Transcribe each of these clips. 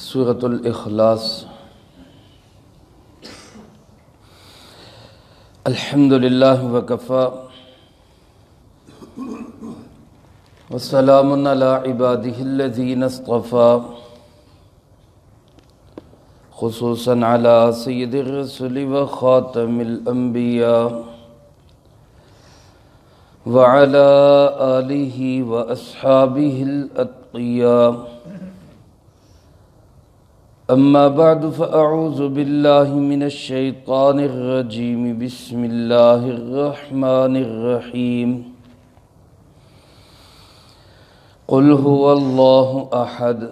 سورۃ الاخلاص۔ الحمد للہ وکفی وسلام علی عبادہ الذین اصطفی، خصوصاً علی سید الرسل وخاتم الانبیاء وعلی آلہ واصحابہ الاتقیاء۔ اما بعد فاعوذ باللہ من الشیطان الرجیم، بسم اللہ الرحمن الرحیم۔ قل هو اللہ احد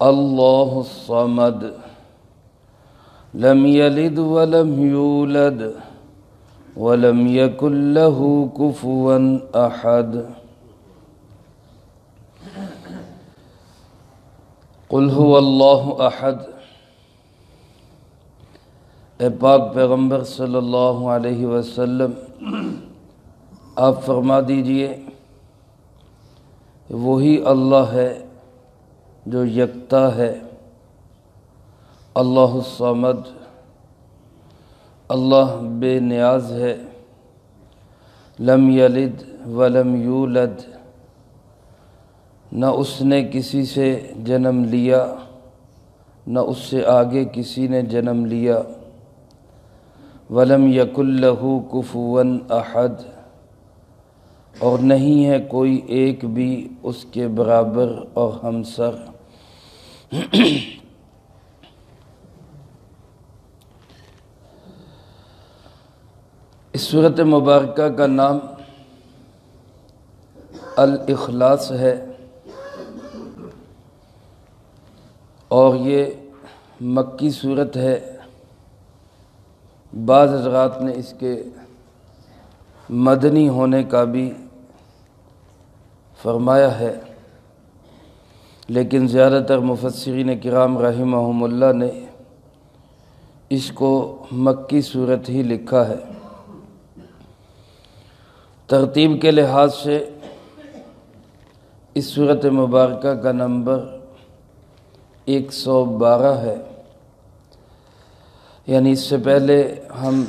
اللہ الصمد لم یلد ولم یولد ولم یکن له کفوا احد۔ قل هو اللہ احد، اے پاک پیغمبر صلی اللہ علیہ وسلم، آپ فرما دیجئے وہی اللہ ہے جو یکتا ہے، اللہ الصمد، اللہ بے نیاز ہے، لم یلد ولم یولد، نہ اس نے کسی سے جنم لیا نہ اس سے آگے کسی نے جنم لیا، ولم یکن لہ کفوا احد، اور نہیں ہے کوئی ایک بھی اس کے برابر اور ہمسر۔ اس سورۃ مبارکہ کا نام الاخلاص ہے، اور یہ مکی صورت ہے۔ بعض حضرات نے اس کے مدنی ہونے کا بھی فرمایا ہے، لیکن زیادہ تر مفسرین کرام رحمہم اللہ نے اس کو مکی صورت ہی لکھا ہے۔ ترتیب کے لحاظ سے اس سورۃ مبارکہ کا نمبر 112 ہے، یعنی اس سے پہلے ہم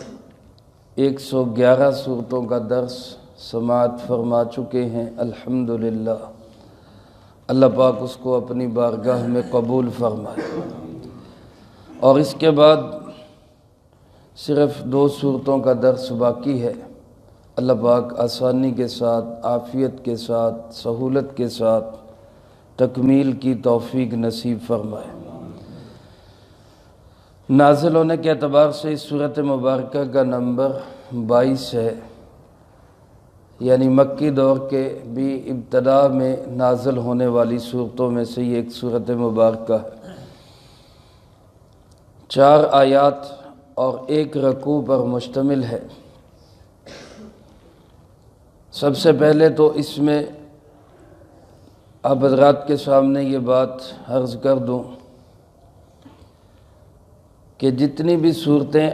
111 سورتوں کا درس سماعت فرما چکے ہیں۔ الحمدللہ، اللہ پاک اس کو اپنی بارگاہ میں قبول فرمائے۔ اور اس کے بعد صرف 2 سورتوں کا درس باقی ہے۔ اللہ پاک آسانی کے ساتھ، عافیت کے ساتھ، سہولت کے ساتھ تکمیل کی توفیق نصیب فرمائے۔ نازل ہونے کے اعتبار سے اس سورۃ مبارکہ کا نمبر 22 ہے، یعنی مکی دور کے بھی ابتدا میں نازل ہونے والی صورتوں میں سے یہ ایک سورۃ مبارکہ ہے۔ 4 آیات اور 1 رکوع پر مشتمل ہے۔ سب سے پہلے تو اس میں آپ حضرات کے سامنے یہ بات عرض کر دوں کہ جتنی بھی صورتیں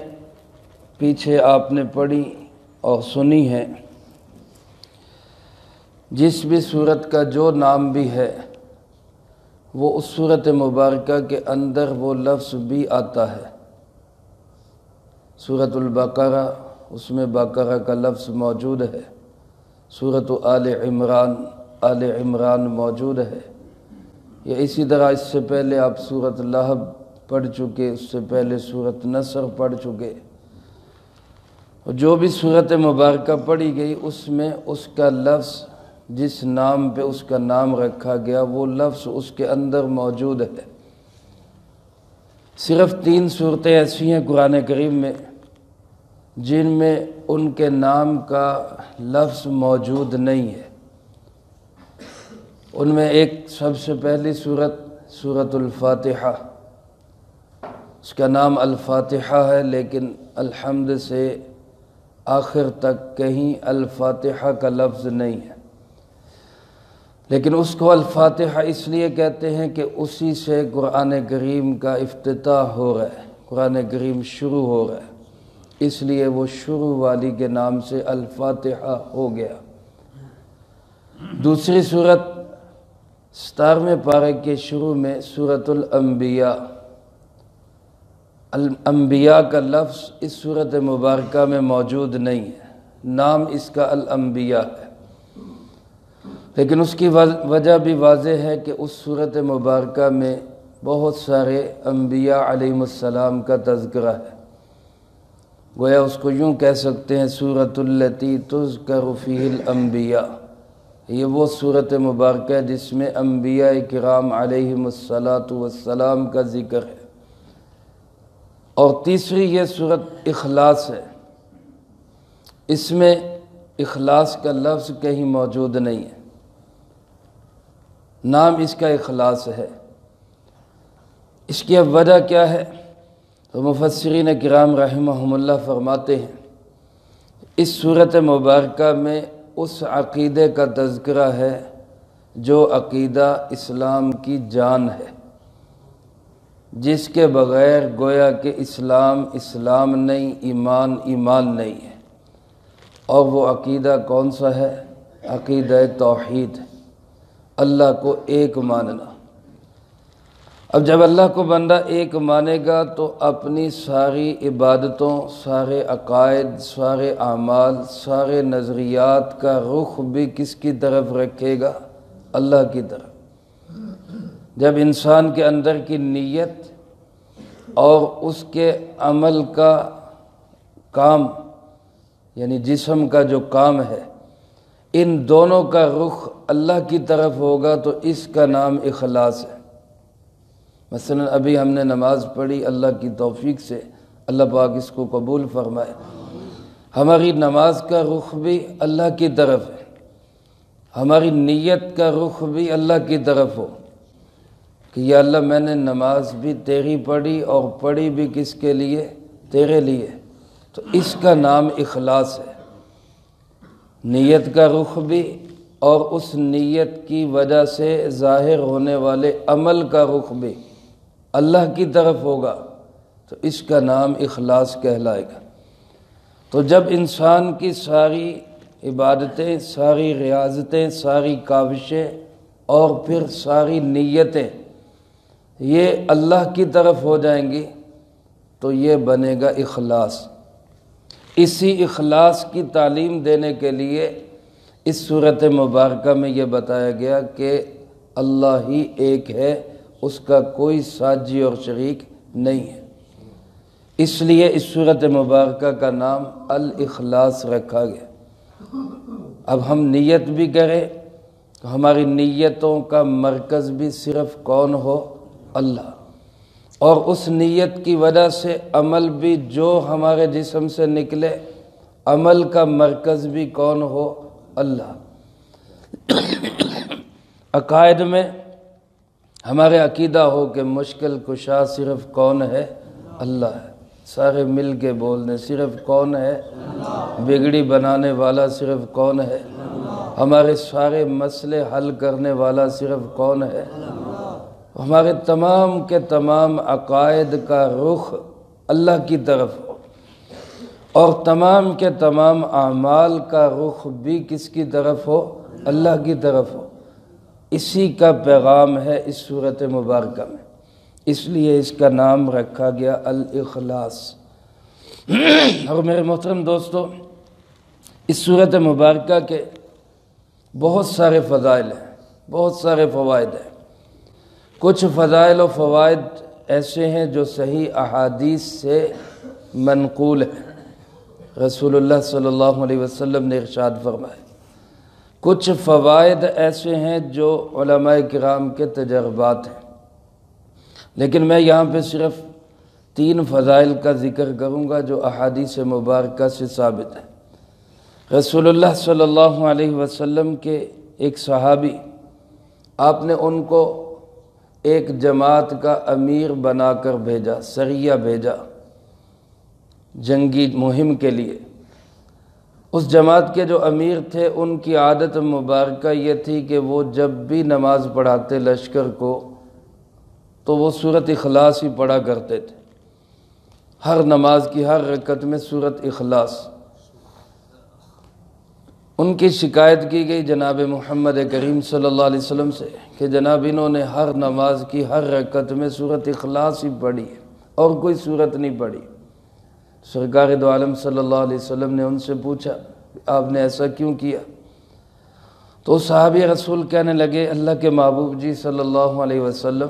پیچھے آپ نے پڑھی اور سنی ہیں، جس بھی صورت کا جو نام بھی ہے، وہ اس سورۃ مبارکہ کے اندر وہ لفظ بھی آتا ہے۔ سورۃ البقرہ، اس میں بقرہ کا لفظ موجود ہے۔ سورۃ آل عمران موجود ہے۔ یا اسی طرح اس سے پہلے آپ سورۃ لہب پڑھ چکے، اس سے پہلے سورۃ نصر پڑھ چکے۔ جو بھی سورۃ مبارکہ پڑھی گئی اس میں اس کا لفظ، جس نام پہ اس کا نام رکھا گیا، وہ لفظ اس کے اندر موجود ہے۔ صرف 3 صورتیں ایسی ہیں قرآن کریم میں جن میں ان کے نام کا لفظ موجود نہیں ہے۔ ان میں ایک سب سے پہلی سورۃ الفاتحہ، اس کا نام الفاتحہ ہے، لیکن الحمد سے آخر تک کہیں الفاتحہ کا لفظ نہیں ہے، لیکن اس کو الفاتحہ اس لیے کہتے ہیں کہ اسی سے قرآن کریم کا افتتاح ہو رہا ہے، قرآن کریم شروع ہو رہا ہے، اس لیے وہ شروع والی کے نام سے الفاتحہ ہو گیا۔ دوسری سورت 17ویں پارے کے شروع میں سورۃ الانبیاء، الانبیاء کا لفظ اس سورۃ مبارکہ میں موجود نہیں ہے، نام اس کا الانبیاء ہے، لیکن اس کی وجہ بھی واضح ہے کہ اس سورۃ مبارکہ میں بہت سارے انبیاء علیہم السلام کا تذکرہ ہے۔ گویا اس کو یوں کہہ سکتے ہیں سورۃ التی تذکر فیہ الانبیاء، یہ وہ سورۃ مبارکہ ہے جس میں انبیاء کرام علیہم السلام کا ذکر ہے۔ اور تیسری یہ سورۃ اخلاص ہے، اس میں اخلاص کا لفظ کہیں موجود نہیں ہے، نام اس کا اخلاص ہے۔ اس کی اب وجہ کیا ہے؟ تو مفسرین کرام رحمہم اللہ فرماتے ہیں اس سورۃ مبارکہ میں اس عقیدے کا تذکرہ ہے جو عقیدہ اسلام کی جان ہے، جس کے بغیر گویا کہ اسلام نہیں، ایمان نہیں ہے۔ اور وہ عقیدہ کون سا ہے؟ عقیدہ توحید، اللہ کو ایک ماننا۔ اب جب اللہ کو بندہ ایک مانے گا تو اپنی ساری عبادتوں، سارے عقائد، سارے اعمال، سارے نظریات کا رخ بھی کس کی طرف رکھے گا؟ اللہ کی طرف۔ جب انسان کے اندر کی نیت اور اس کے عمل کا کام، یعنی جسم کا جو کام ہے، ان دونوں کا رخ اللہ کی طرف ہوگا تو اس کا نام اخلاص ہے۔ مثلا ابھی ہم نے نماز پڑھی، اللہ کی توفیق سے اللہ پاک اس کو قبول فرمائے، ہماری نماز کا رخ بھی اللہ کی طرف ہے، ہماری نیت کا رخ بھی اللہ کی طرف ہو کہ یا اللہ میں نے نماز بھی تیری پڑھی اور پڑھی بھی کس کے لیے؟ تیرے لیے، تو اس کا نام اخلاص ہے۔ نیت کا رخ بھی اور اس نیت کی وجہ سے ظاہر ہونے والے عمل کا رخ بھی اللہ کی طرف ہوگا تو اس کا نام اخلاص کہلائے گا۔ تو جب انسان کی ساری عبادتیں، ساری ریاضتیں، ساری کاوشیں اور پھر ساری نیتیں یہ اللہ کی طرف ہو جائیں گی تو یہ بنے گا اخلاص۔ اسی اخلاص کی تعلیم دینے کے لیے اس سورۃ مبارکہ میں یہ بتایا گیا کہ اللہ ہی ایک ہے، اس کا کوئی ساجی اور شریک نہیں ہے، اس لیے اس سورۃ مبارکہ کا نام الاخلاص رکھا گیا۔ اب ہم نیت بھی کریں تو ہماری نیتوں کا مرکز بھی صرف کون ہو؟ اللہ، اور اس نیت کی وجہ سے عمل بھی جو ہمارے جسم سے نکلے، عمل کا مرکز بھی کون ہو؟ اللہ۔ عقائد میں ہمارے عقیدہ ہو کہ مشکل کشا صرف کون ہے؟ اللہ ہے، سارے مل کے بولنے صرف کون ہے؟ بگڑی بنانے والا صرف کون ہے؟ ہمارے سارے مسئلے حل کرنے والا صرف کون ہے؟ ہمارے تمام کے تمام عقائد کا رخ اللہ کی طرف ہو اور تمام کے تمام اعمال کا رخ بھی کس کی طرف ہو؟ اللہ کی طرف ہو۔ اسی کا پیغام ہے اس سورۃ مبارکہ میں، اس لیے اس کا نام رکھا گیا الاخلاص۔ اور میرے محترم دوستو، اس سورۃ مبارکہ کے بہت سارے فضائل ہیں، بہت سارے فوائد ہیں۔ کچھ فضائل و فوائد ایسے ہیں جو صحیح احادیث سے منقول ہیں، رسول اللہ صلی اللہ علیہ وسلم نے ارشاد فرمایا۔ کچھ فوائد ایسے ہیں جو علماء کرام کے تجربات ہیں، لیکن میں یہاں پہ صرف 3 فضائل کا ذکر کروں گا جو احادیث مبارکہ سے ثابت ہے۔ رسول اللہ صلی اللہ علیہ وسلم کے ایک صحابی، آپ نے ان کو ایک جماعت کا امیر بنا کر بھیجا، سریہ بھیجا جنگی مہم کے لیے۔ اس جماعت کے جو امیر تھے ان کی عادت مبارکہ یہ تھی کہ وہ جب بھی نماز پڑھاتے لشکر کو تو وہ سورۃ اخلاص ہی پڑھا کرتے تھے، ہر نماز کی ہر رکعت میں سورۃ اخلاص۔ ان کی شکایت کی گئی جناب محمد کریم صلی اللہ علیہ وسلم سے کہ جناب انہوں نے ہر نماز کی ہر رکعت میں سورۃ اخلاص ہی پڑھی ہے اور کوئی سورت نہیں پڑھی۔ سرکار دو عالم صلی اللہ علیہ وسلم نے ان سے پوچھا آپ نے ایسا کیوں کیا؟ تو صحابی رسول کہنے لگے اللہ کے محبوب جی صلی اللہ علیہ وسلم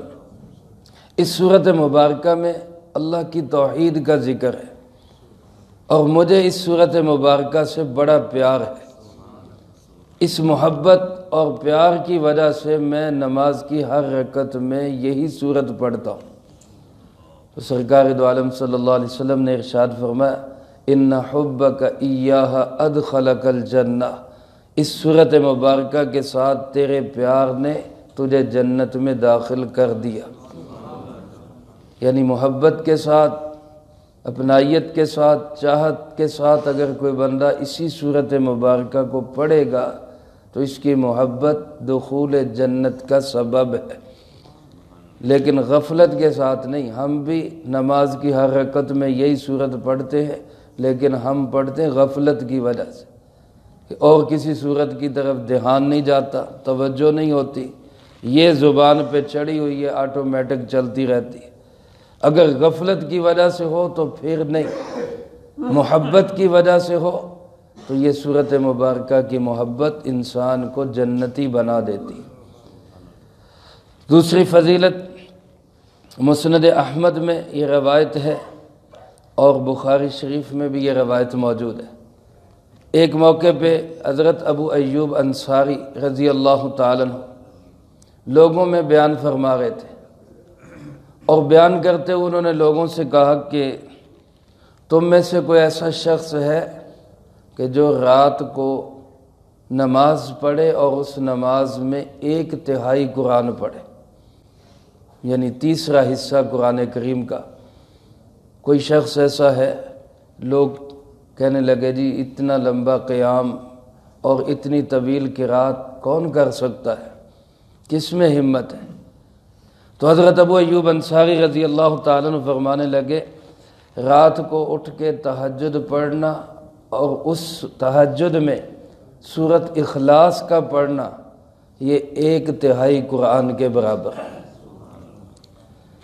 اس سورۃ مبارکہ میں اللہ کی توحید کا ذکر ہے اور مجھے اس سورۃ مبارکہ سے بڑا پیار ہے، اس محبت اور پیار کی وجہ سے میں نماز کی ہر رکعت میں یہی سورت پڑھتا ہوں۔ تو سرکار دو عالم صلی اللہ علیہ وسلم نے ارشاد فرمایا ان حبک ایاہ ادخلک الجنہ، اس سورۃ مبارکہ کے ساتھ تیرے پیار نے تجھے جنت میں داخل کر دیا۔ یعنی محبت کے ساتھ، اپنائیت کے ساتھ، چاہت کے ساتھ اگر کوئی بندہ اسی سورۃ مبارکہ کو پڑھے گا تو اس کی محبت دخول جنت کا سبب ہے، لیکن غفلت کے ساتھ نہیں۔ ہم بھی نماز کی ہر رکعت میں یہی سورت پڑھتے ہیں، لیکن ہم پڑھتے ہیں غفلت کی وجہ سے، اور کسی سورت کی طرف دھیان نہیں جاتا، توجہ نہیں ہوتی، یہ زبان پہ چڑھی ہوئی ہے، آٹومیٹک چلتی رہتی ہے۔ اگر غفلت کی وجہ سے ہو تو پھر نہیں، محبت کی وجہ سے ہو تو یہ سورۃ مبارکہ کی محبت انسان کو جنتی بنا دیتی۔ دوسری فضیلت، مسند احمد میں یہ روایت ہے اور بخاری شریف میں بھی یہ روایت موجود ہے۔ ایک موقع پہ حضرت ابو ایوب انصاری رضی اللہ تعالیٰ عنہ لوگوں میں بیان فرما رہے تھے، اور بیان کرتے ہوئے انہوں نے لوگوں سے کہا کہ تم میں سے کوئی ایسا شخص ہے کہ جو رات کو نماز پڑھے اور اس نماز میں 1/3 قرآن پڑھے، یعنی تیسرا حصہ قرآن کریم کا؟ کوئی شخص ایسا ہے؟ لوگ کہنے لگے جی اتنا لمبا قیام اور اتنی طویل قرات کون کر سکتا ہے، کس میں ہمت ہے؟ تو حضرت ابو ایوب انصاری رضی اللہ تعالیٰ عنہ فرمانے لگے رات کو اٹھ کے تہجد پڑھنا اور اس تہجد میں سورۃ اخلاص کا پڑھنا یہ 1/3 قرآن کے برابر ہے۔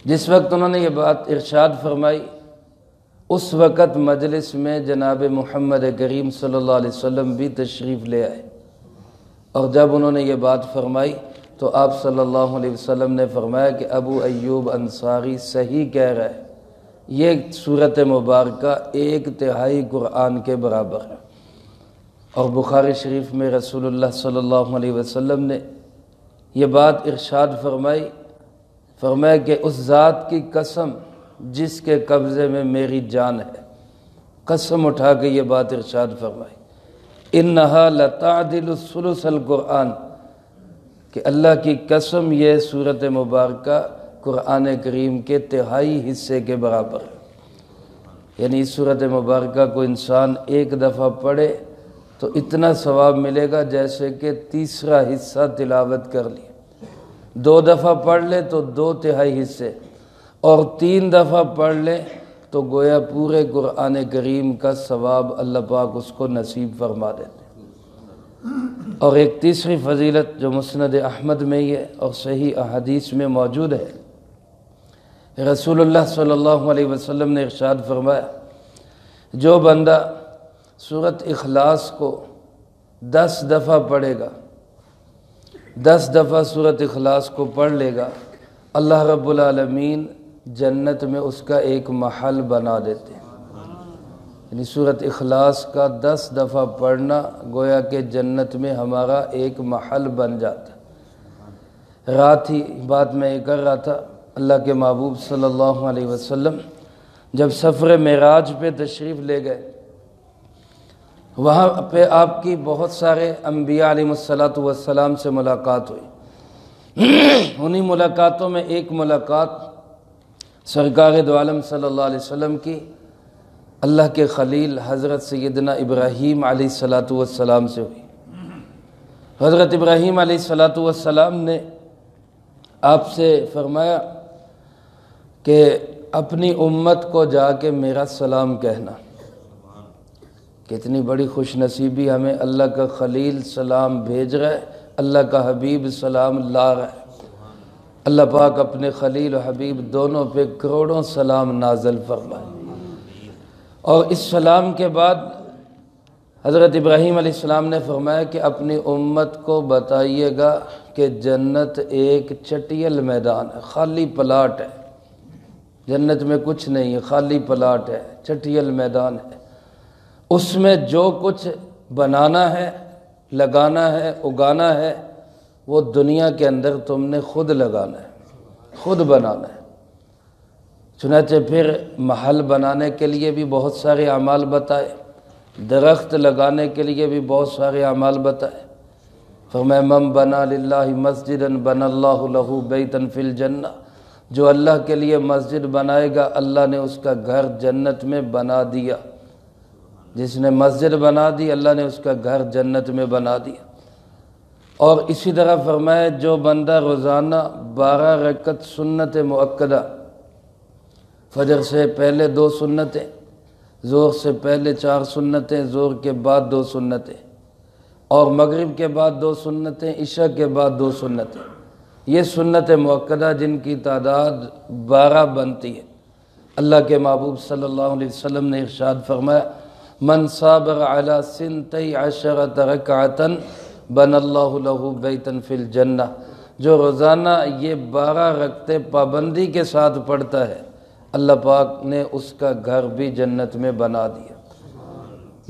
جس وقت انہوں نے یہ بات ارشاد فرمائی اس وقت مجلس میں جناب محمد کریم صلی اللہ علیہ وسلم بھی تشریف لے آئے، اور جب انہوں نے یہ بات فرمائی تو آپ صلی اللہ علیہ وسلم نے فرمایا کہ ابو ایوب انصاری صحیح کہہ رہا ہے، یہ سورۃ مبارکہ 1/3 قرآن کے برابر ہے۔ اور بخاری شریف میں رسول اللہ صلی اللہ علیہ وسلم نے یہ بات ارشاد فرمایا کہ اس ذات کی قسم جس کے قبضے میں میری جان ہے، قسم اٹھا کے یہ بات ارشاد فرمائی انہا لتعدل ثلث القرآن، کہ اللہ کی قسم یہ سورۃ مبارکہ قرآن کریم کے 1/3 حصے کے برابر ہے۔ یعنی اس سورۃ مبارکہ کو انسان ایک دفعہ پڑھے تو اتنا ثواب ملے گا جیسے کہ تیسرا حصہ تلاوت کر لی، 2 دفعہ پڑھ لے تو 2/3 حصے، اور 3 دفعہ پڑھ لے تو گویا پورے قرآن کریم کا ثواب اللہ پاک اس کو نصیب فرما دیتے۔ اور ایک تیسری فضیلت جو مسند احمد میں ہی ہے اور صحیح احادیث میں موجود ہے، رسول اللہ صلی اللہ علیہ وسلم نے ارشاد فرمایا جو بندہ سورۃ اخلاص کو 10 دفعہ پڑھے گا، 10 دفعہ سورۃ اخلاص کو پڑھ لے گا، اللہ رب العالمین جنت میں اس کا ایک محل بنا دیتے ہیں۔ یعنی سورۃ اخلاص کا 10 دفعہ پڑھنا گویا کہ جنت میں ہمارا ایک محل بن جاتا ہے۔ رات ہی بات میں یہ کر رہا تھا، اللہ کے محبوب صلی اللہ علیہ وسلم جب سفر معراج پہ تشریف لے گئے، وہاں پہ آپ کی بہت سارے انبیاء علیہ السلام سے ملاقات ہوئی۔ انہی ملاقاتوں میں ایک ملاقات سرکار دو عالم صلی اللہ علیہ وسلم کی اللہ کے خلیل حضرت سیدنا ابراہیم علیہ السلام سے ہوئی۔ حضرت ابراہیم علیہ السلام نے آپ سے فرمایا کہ اپنی امت کو جا کے میرا سلام کہنا، کہ کتنی بڑی خوش نصیبی ہمیں اللہ کا خلیل سلام بھیج رہا ہے، اللہ کا حبیب سلام لا رہا ہے۔ اللہ پاک اپنے خلیل و حبیب دونوں پہ کروڑوں سلام نازل فرمائے۔ اور اس سلام کے بعد حضرت ابراہیم علیہ السلام نے فرمایا کہ اپنی امت کو بتائیے گا کہ جنت ایک چٹیل میدان ہے، خالی پلاٹ ہے، جنت میں کچھ نہیں ہے، خالی پلاٹ ہے، چٹیل میدان ہے، اس میں جو کچھ بنانا ہے، لگانا ہے، اگانا ہے، وہ دنیا کے اندر تم نے خود لگانا ہے، خود بنانا ہے۔ چنانچہ پھر محل بنانے کے لیے بھی بہت سارے اعمال بتائے، درخت لگانے کے لیے بھی بہت سارے اعمال بتائے۔ فرمایا من بنا للہ مسجدا بنا اللہ لہ بیتا فی الجنہ، جو اللہ کے لیے مسجد بنائے گا اللہ نے اس کا گھر جنت میں بنا دیا۔ جس نے مسجد بنا دی اللہ نے اس کا گھر جنت میں بنا دیا۔ اور اسی طرح فرمایا جو بندہ روزانہ 12 رکعت سنت مؤکدہ، فجر سے پہلے 2 سنتیں، ظہر سے پہلے 4 سنتیں، ظہر کے بعد 2 سنتیں، اور مغرب کے بعد 2 سنتیں، عشاء کے بعد 2 سنتیں، یہ سنت مؤکدہ جن کی تعداد 12 بنتی ہے۔ اللہ کے محبوب صلی اللہ علیہ وسلم نے ارشاد فرمایا من صابر علی 12 رکعۃ بنى اللہ لہ بیتا فی الجنہ، جو روزانہ یہ 12 رکعتیں پابندی کے ساتھ پڑھتا ہے اللہ پاک نے اس کا گھر بھی جنت میں بنا دیا۔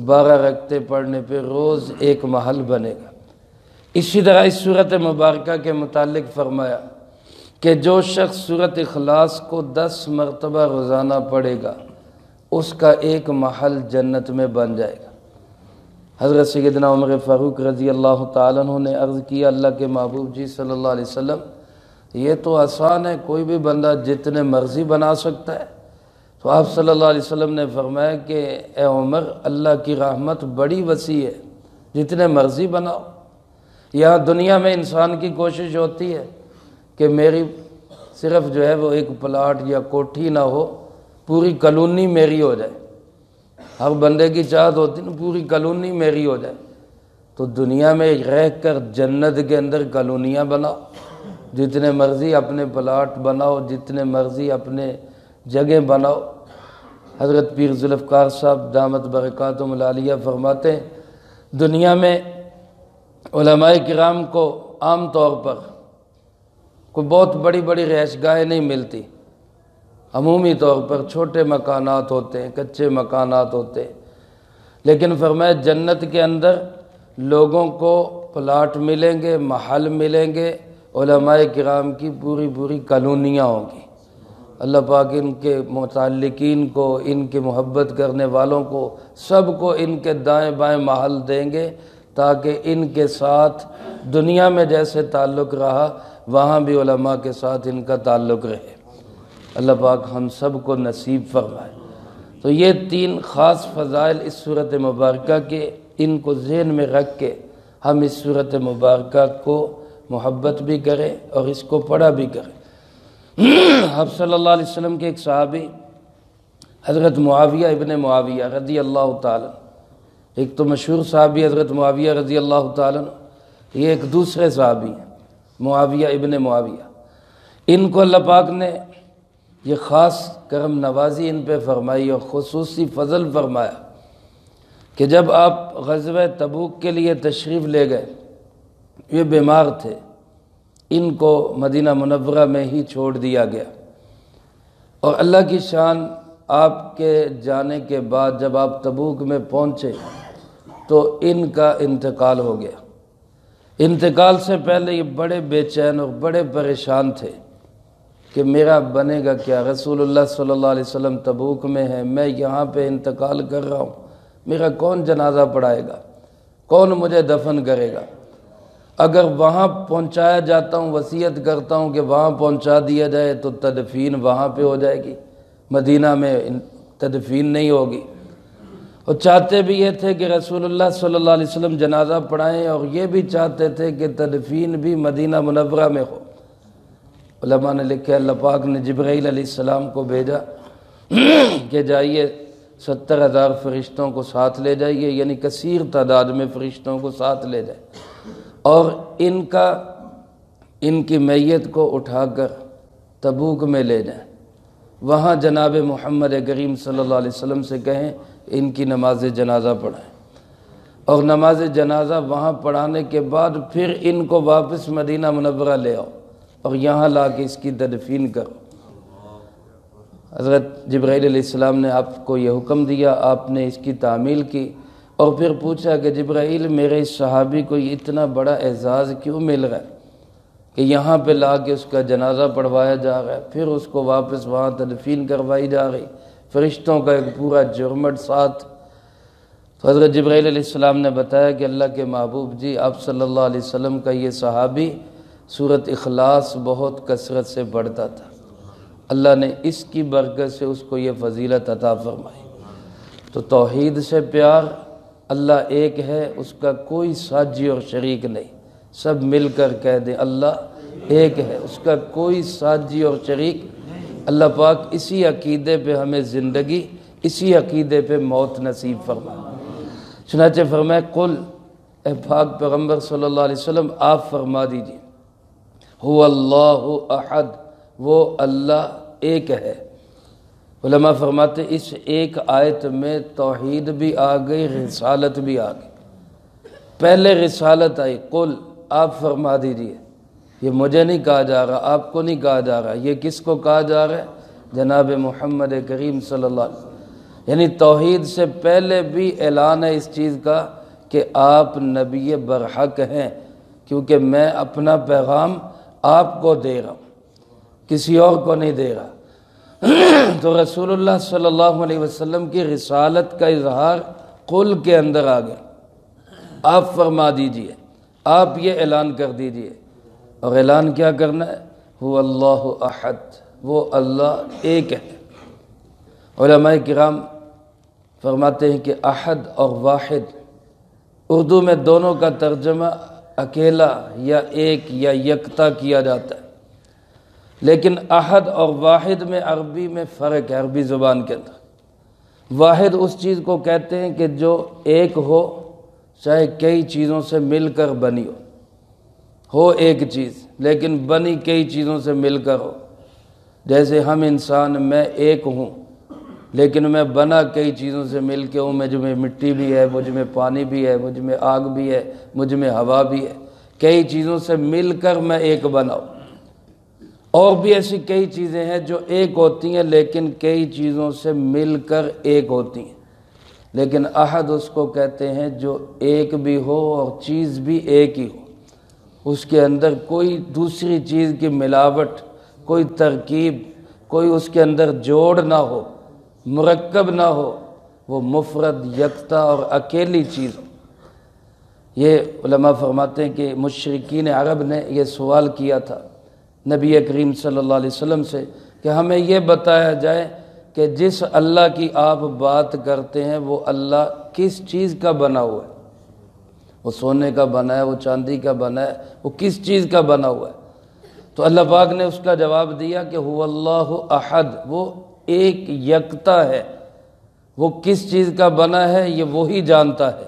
12 رکعتیں پڑھنے پہ روز ایک محل بنے گا۔ اسی طرح اس سورۃ مبارکہ کے متعلق فرمایا کہ جو شخص سورۃ اخلاص کو 10 مرتبہ روزانہ پڑھے گا اس کا ایک محل جنت میں بن جائے گا۔ حضرت سیدنا عمر فاروق رضی اللہ تعالیٰ عنہ نے عرض کیا اللہ کے محبوب جی صلی اللہ علیہ وسلم یہ تو آسان ہے، کوئی بھی بندہ جتنے مرضی بنا سکتا ہے۔ تو آپ صلی اللہ علیہ وسلم نے فرمایا کہ اے عمر اللہ کی رحمت بڑی وسیع ہے، جتنے مرضی بناؤ۔ یہاں دنیا میں انسان کی کوشش ہوتی ہے کہ میری صرف جو ہے وہ ایک پلاٹ یا کوٹھی نہ ہو، پوری کالونی میری ہو جائے۔ ہر بندے کی چاہت ہوتی ہے نا پوری کالونی میری ہو جائے۔ تو دنیا میں رہ کر جنت کے اندر کالونیاں بناؤ، جتنے مرضی اپنے پلاٹ بناؤ، جتنے مرضی اپنے جگہ بناؤ۔ حضرت پیر ذوالفقار صاحب دامت برکاتہم العالیہ فرماتے ہیں دنیا میں علماء کرام کو عام طور پر کوئی بہت بڑی بڑی رہائش گاہیں نہیں ملتی، عمومی طور پر چھوٹے مکانات ہوتے ہیں، کچے مکانات ہوتے ہیں، لیکن فرمایا جنت کے اندر لوگوں کو پلاٹ ملیں گے، محل ملیں گے، علماء کرام کی پوری پوری کالونیاں ہوں گی۔ اللہ پاک ان کے متعلقین کو، ان کے محبت کرنے والوں کو، سب کو ان کے دائیں بائیں محل دیں گے تاکہ ان کے ساتھ دنیا میں جیسے تعلق رہا وہاں بھی علماء کے ساتھ ان کا تعلق رہے۔ اللہ پاک ہم سب کو نصیب فرمائے۔ تو یہ 3 خاص فضائل اس صورت مبارکہ کے، ان کو ذہن میں رکھ کے ہم اس صورت مبارکہ کو محبت بھی کریں اور اس کو پڑھا بھی کریں۔ آپ صلی اللہ علیہ وسلم کے ایک صحابی حضرت معاویہ ابن معاویہ رضی اللہ تعالیٰ، ایک تو مشہور صحابی حضرت معاویہ رضی اللہ تعالیٰ، یہ ایک دوسرے صحابی ہیں معاویہ ابن معاویہ۔ ان کو اللہ پاک نے یہ خاص کرم نوازی ان پہ فرمائی اور خصوصی فضل فرمایا کہ جب آپ غزوہ تبوک کے لیے تشریف لے گئے، یہ بیمار تھے، ان کو مدینہ منورہ میں ہی چھوڑ دیا گیا، اور اللہ کی شان آپ کے جانے کے بعد جب آپ تبوک میں پہنچے تو ان کا انتقال ہو گیا۔ انتقال سے پہلے یہ بڑے بے چین اور بڑے پریشان تھے کہ میرا بنے گا کیا، رسول اللہ صلی اللہ علیہ وسلم تبوک میں ہیں، میں یہاں پہ انتقال کر رہا ہوں، میرا کون جنازہ پڑھائے گا، کون مجھے دفن کرے گا؟ اگر وہاں پہنچایا جاتا ہوں، وصیت کرتا ہوں کہ وہاں پہنچا دیا جائے تو تدفین وہاں پہ ہو جائے گی، مدینہ میں تدفین نہیں ہوگی۔ اور چاہتے بھی یہ تھے کہ رسول اللہ صلی اللہ علیہ وسلم جنازہ پڑھائیں، اور یہ بھی چاہتے تھے کہ تدفین بھی مدینہ منورہ میں ہو۔ علماء نے لکھا اللہ پاک نے جبرائیل علیہ السلام کو بھیجا کہ جائیے 70,000 فرشتوں کو ساتھ لے جائیے، یعنی کثیر تعداد میں فرشتوں کو ساتھ لے جائے، اور ان کی میت کو اٹھا کر تبوک میں لے جائیں، وہاں جناب محمد کریم صلی اللہ علیہ وسلم سے کہیں ان کی نماز جنازہ پڑھائیں، اور نماز جنازہ وہاں پڑھانے کے بعد پھر ان کو واپس مدینہ منورہ لے آؤ اور یہاں لا کے اس کی تدفین کرو۔ حضرت جبرائیل علیہ السلام نے آپ کو یہ حکم دیا، آپ نے اس کی تعمیل کی، اور پھر پوچھا کہ جبرائیل میرے اس صحابی کو یہ اتنا بڑا اعزاز کیوں مل رہا ہے کہ یہاں پہ لا کے اس کا جنازہ پڑھوایا جا رہا ہے، پھر اس کو واپس وہاں تدفین کروائی جا رہی، فرشتوں کا ایک پورا جرمٹ ساتھ۔ تو حضرت جبرائیل علیہ السلام نے بتایا کہ اللہ کے محبوب جی، آپ صلی اللہ علیہ وسلم کا یہ صحابی سورۃ اخلاص بہت کثرت سے پڑھتا تھا، اللہ نے اس کی برکت سے اس کو یہ فضیلت عطا فرمائی۔ تو توحید سے پیار، اللہ ایک ہے، اس کا کوئی ساجی اور شریک نہیں، سب مل کر کہہ دیں اللہ ایک ہے، اس کا کوئی ساجی اور شریک۔ اللہ پاک اسی عقیدے پہ ہمیں زندگی، اسی عقیدے پہ موت نصیب فرمائے۔ چنانچہ فرمائے قل، اے پاک پیغمبر صلی اللہ علیہ وسلم آپ فرما دیجئے، هو اللہ احد، وہ اللہ ایک ہے۔ علماء فرماتے اس ایک آیت میں توحید بھی آ گئی، رسالت بھی آ گئی۔ پہلے رسالت آئی، قل آپ فرما دیجئے، یہ مجھے نہیں کہا جا رہا، آپ کو نہیں کہا جا رہا، یہ کس کو کہا جا رہا ہے؟ جناب محمد کریم صلی اللہ علیہ وسلم۔ یعنی توحید سے پہلے بھی اعلان ہے اس چیز کا کہ آپ نبی برحق ہیں، کیونکہ میں اپنا پیغام آپ کو دے رہا ہوں، کسی اور کو نہیں دے رہا۔ تو رسول اللہ صلی اللہ علیہ وسلم کی رسالت کا اظہار قل کے اندر آ گیا، آپ فرما دیجئے، آپ یہ اعلان کر دیجئے۔ اور اعلان کیا کرنا ہے؟ هو اللہ احد، وہ اللہ ایک ہے۔ علماء کرام فرماتے ہیں کہ احد اور واحد اردو میں دونوں کا ترجمہ اکیلا یا ایک یا یکتا کیا جاتا ہے، لیکن احد اور واحد میں عربی میں فرق ہے، عربی زبان کے اندر۔ واحد اس چیز کو کہتے ہیں کہ جو ایک ہو، چاہے کئی چیزوں سے مل کر بنی ہو ایک چیز، لیکن بنی کئی چیزوں سے مل کر ہو۔ جیسے ہم انسان، میں ایک ہوں لیکن میں بنا کئی چیزوں سے مل کے ہوں، مجھ میں مٹی بھی ہے، مجھ میں پانی بھی ہے، مجھ میں آگ بھی ہے، مجھ میں ہوا بھی ہے، کئی چیزوں سے مل کر میں ایک بنا ہوں۔ اور بھی ایسی کئی چیزیں ہیں جو ایک ہوتی ہیں لیکن کئی چیزوں سے مل کر ایک ہوتی ہیں، لیکن احد اس کو کہتے ہیں جو ایک بھی ہو اور چیز بھی ایک ہی ہو، اس کے اندر کوئی دوسری چیز کی ملاوٹ، کوئی ترکیب، کوئی اس کے اندر جوڑ نہ ہو، مرکب نہ ہو، وہ مفرد، یکتا اور اکیلی چیز ہو۔ یہ علماء فرماتے ہیں کہ مشرکین عرب نے یہ سوال کیا تھا نبی کریم صلی اللہ علیہ وسلم سے کہ ہمیں یہ بتایا جائے کہ جس اللہ کی آپ بات کرتے ہیں وہ اللہ کس چیز کا بنا ہوا ہے؟ وہ سونے کا بنا ہے، وہ چاندی کا بنا ہے، وہ کس چیز کا بنا ہوا ہے؟ تو اللہ پاک نے اس کا جواب دیا کہ هو اللہ احد، وہ ایک یکتا ہے، وہ کس چیز کا بنا ہے یہ وہی جانتا ہے،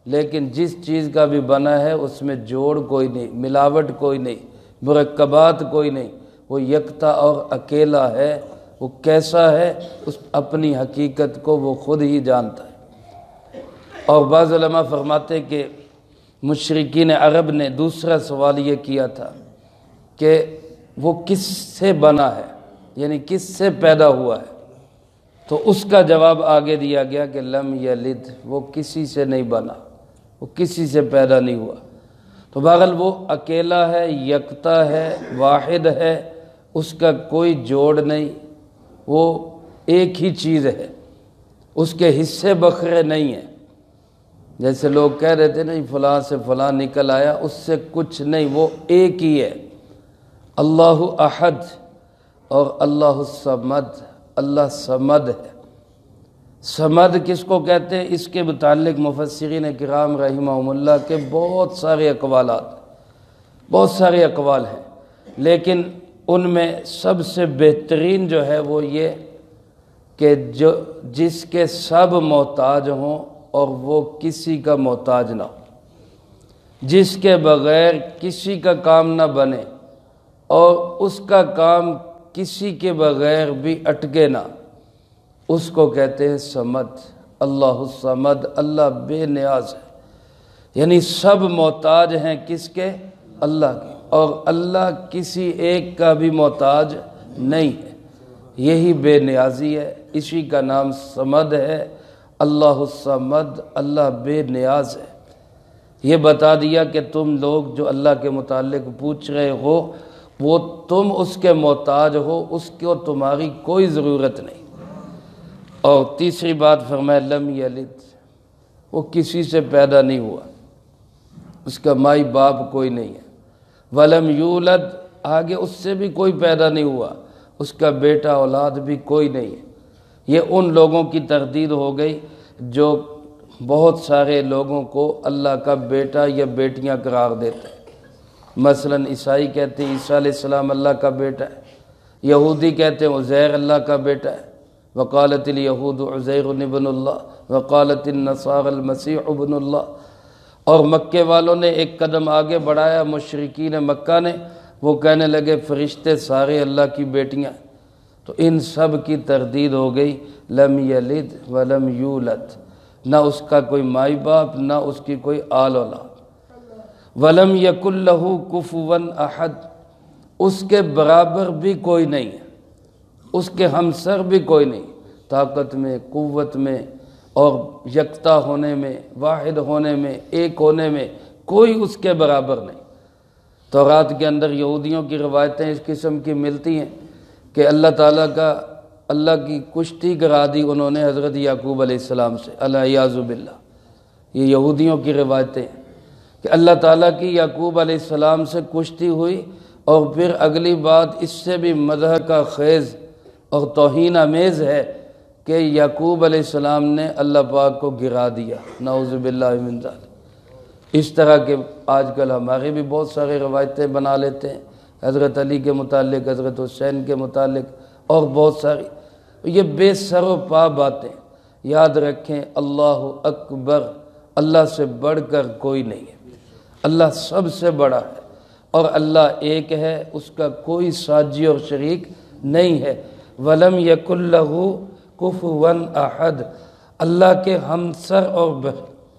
لیکن جس چیز کا بھی بنا ہے اس میں جوڑ کوئی نہیں، ملاوٹ کوئی نہیں، مرکبات کوئی نہیں، وہ یکتا اور اکیلا ہے۔ وہ کیسا ہے، اس اپنی حقیقت کو وہ خود ہی جانتا ہے۔ اور بعض علماء فرماتے کہ مشرکین عرب نے دوسرا سوال یہ کیا تھا کہ وہ کس سے بنا ہے، یعنی کس سے پیدا ہوا ہے؟ تو اس کا جواب آگے دیا گیا کہ لم یلد، وہ کسی سے نہیں بنا، وہ کسی سے پیدا نہیں ہوا۔ تو بہرحال وہ اکیلا ہے، یکتا ہے، واحد ہے، اس کا کوئی جوڑ نہیں، وہ ایک ہی چیز ہے، اس کے حصے بکھرے نہیں ہیں۔ جیسے لوگ کہہ رہے تھے نہیں فلاں سے فلاں نکل آیا، اس سے کچھ نہیں، وہ ایک ہی ہے۔ اللہ احد اور اللہ الصمد، اللہ صمد ہے۔ صمد کس کو کہتے ہیں؟ اس کے متعلق مفسرین کرام رحمہم اللہ کے بہت سارے اقوال ہیں، لیکن ان میں سب سے بہترین جو ہے وہ یہ کہ جس کے سب محتاج ہوں اور وہ کسی کا محتاج نہ ہو، جس کے بغیر کسی کا کام نہ بنے اور اس کا کام کسی کے بغیر بھی اٹکے نہ، اس کو کہتے ہیں صمد۔ اللہ الصمد، اللہ بے نیاز ہے، یعنی سب محتاج ہیں کس کے؟ اللہ کے، اور اللہ کسی ایک کا بھی محتاج نہیں ہے، یہی بے نیازی ہے، اسی کا نام صمد ہے۔ اللہ الصمد، اللہ بے نیاز ہے۔ یہ بتا دیا کہ تم لوگ جو اللہ کے متعلق پوچھ رہے ہو وہ تم اس کے محتاج ہو، اس کو تمہاری کوئی ضرورت نہیں۔ اور تیسری بات فرمایا لم یلد، وہ کسی سے پیدا نہیں ہوا، اس کا مائی باپ کوئی نہیں ہے۔ ولم یولد، آگے اس سے بھی کوئی پیدا نہیں ہوا، اس کا بیٹا اولاد بھی کوئی نہیں ہے۔ یہ ان لوگوں کی تردید ہو گئی جو بہت سارے لوگوں کو اللہ کا بیٹا یا بیٹیاں قرار دیتے ہیں۔ مثلا عیسائی کہتے ہیں عیسیٰ علیہ السلام اللہ کا بیٹا ہے، یہودی کہتے ہیں عزیر اللہ کا بیٹا ہے، وقالت الیہود عزیر ابن اللہ وقالت النصارى المسیح ابن اللہ۔ اور مکے والوں نے ایک قدم آگے بڑھایا، مشرکین مکہ نے، وہ کہنے لگے فرشتے سارے اللہ کی بیٹیاں، تو ان سب کی تردید ہو گئی۔ لم یلد ولم یولد، نہ اس کا کوئی مائی باپ نہ اس کی کوئی آل اولاد۔ ولم یکن لہ کفوا احد، اس کے برابر بھی کوئی نہیں ہے، اس کے ہمسر بھی کوئی نہیں، طاقت میں، قوت میں اور یکتا ہونے میں، واحد ہونے میں، ایک ہونے میں کوئی اس کے برابر نہیں۔ تورات کے اندر یہودیوں کی روایتیں اس قسم کی ملتی ہیں کہ اللہ تعالیٰ کی کشتی کرا دی انہوں نے حضرت یعقوب علیہ السلام سے، العیاذ باللہ۔ یہ یہودیوں کی روایتیں ہیں کہ اللہ تعالیٰ کی یعقوب علیہ السلام سے کشتی ہوئی، اور پھر اگلی بات اس سے بھی مدح کا خیز اور توہین آمیز ہے کہ یعقوب علیہ السلام نے اللہ پاک کو گرا دیا، نعوذ باللہ من ذالک۔ اس طرح کے آج کل ہمارے بھی بہت سارے روایتیں بنا لیتے ہیں، حضرت علی کے متعلق، حضرت حسین کے متعلق اور بہت ساری، یہ بے سر و پا باتیں۔ یاد رکھیں اللہ اکبر، اللہ سے بڑھ کر کوئی نہیں ہے، اللہ سب سے بڑا ہے، اور اللہ ایک ہے، اس کا کوئی ساجی اور شریک نہیں ہے۔ ولم یکن لہ کفوا احد، اللہ کے ہمسر اور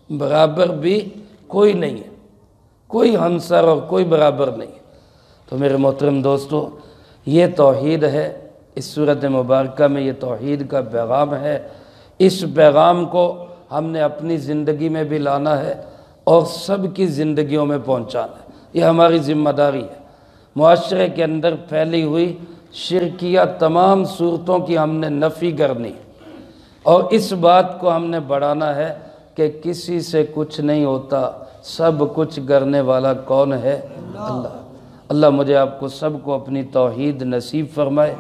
برابر بھی کوئی نہیں ہے، کوئی ہمسر اور کوئی برابر نہیں ہے۔ تو میرے محترم دوستو، یہ توحید ہے، اس صورت مبارکہ میں یہ توحید کا پیغام ہے۔ اس پیغام کو ہم نے اپنی زندگی میں بھی لانا ہے اور سب کی زندگیوں میں پہنچانا ہے، یہ ہماری ذمہ داری ہے۔ معاشرے کے اندر پھیلی ہوئی شرکیہ تمام صورتوں کی ہم نے نفی کرنی، اور اس بات کو ہم نے بڑھانا ہے کہ کسی سے کچھ نہیں ہوتا، سب کچھ کرنے والا کون ہے؟ اللہ۔ اللہ مجھے آپ کو سب کو اپنی توحید نصیب فرمائے،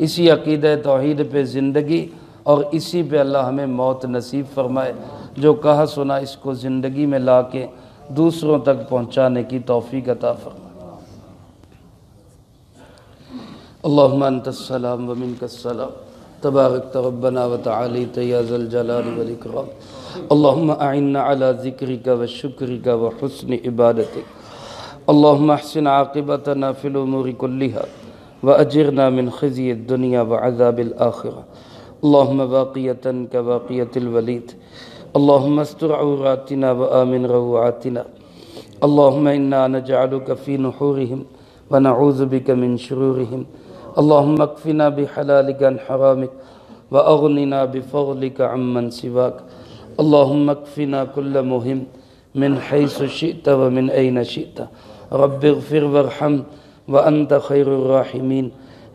اسی عقیدہ توحید پہ زندگی اور اسی پہ اللہ ہمیں موت نصیب فرمائے۔ جو کہا سنا اس کو زندگی میں لا کے دوسروں تک پہنچانے کی توفیق عطا فرمائے۔ اللہم انت السلام ومنک السلام، تبارکت ربنا وتعالیت یا ذا الجلال والاکرام۔ اللہم اعنا علی ذکرک وشکرک وحسن عبادتک۔ اللہم احسن عاقبتنا فی الامور کلہا واجرنا من خزی الدنیا وعذاب الآخرہ۔ اللہم باقیتا کباقیت الولید، اللہم استر عوراتنا وآمن روعاتنا۔ اللہم انا نجعلک فی نحورہم ونعوذ بک من شرورہم۔ اللہم اکفنا بحلالک عن حرامک واغننا بفضلک عمن سواک۔ اللہم اکفنا کل مہم من حیث شئت ومن این شئت۔ رب اغفر وارحم وانت خیر الراحمین۔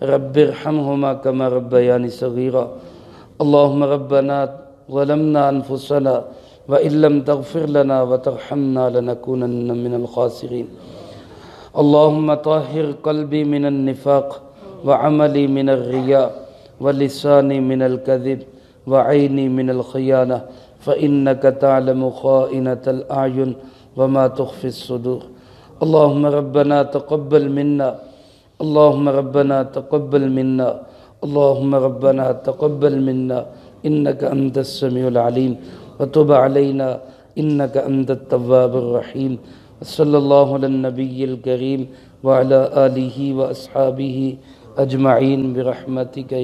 رب ارحمہما کما ربیانی صغیرا۔ اللہم ربنا ظلمنا انفسنا وإن لم تغفر لنا وترحمنا لنكونن من الخاسرين۔ اللهم طهر قلبي من النفاق وعملي من الرياء ولساني من الكذب وعيني من الخيانة فإنك تعلم خائنة الأعين وما تخفي الصدور۔ اللهم ربنا تقبل منا، اللهم ربنا تقبل منا، اللهم ربنا تقبل منا إنك أنت السميع العليم وتب علينا إنك أنت التواب الرحيم. صلی اللہ علی النبی الکریم وعلی آلہ وأصحابہ اجمعین برحمتک یا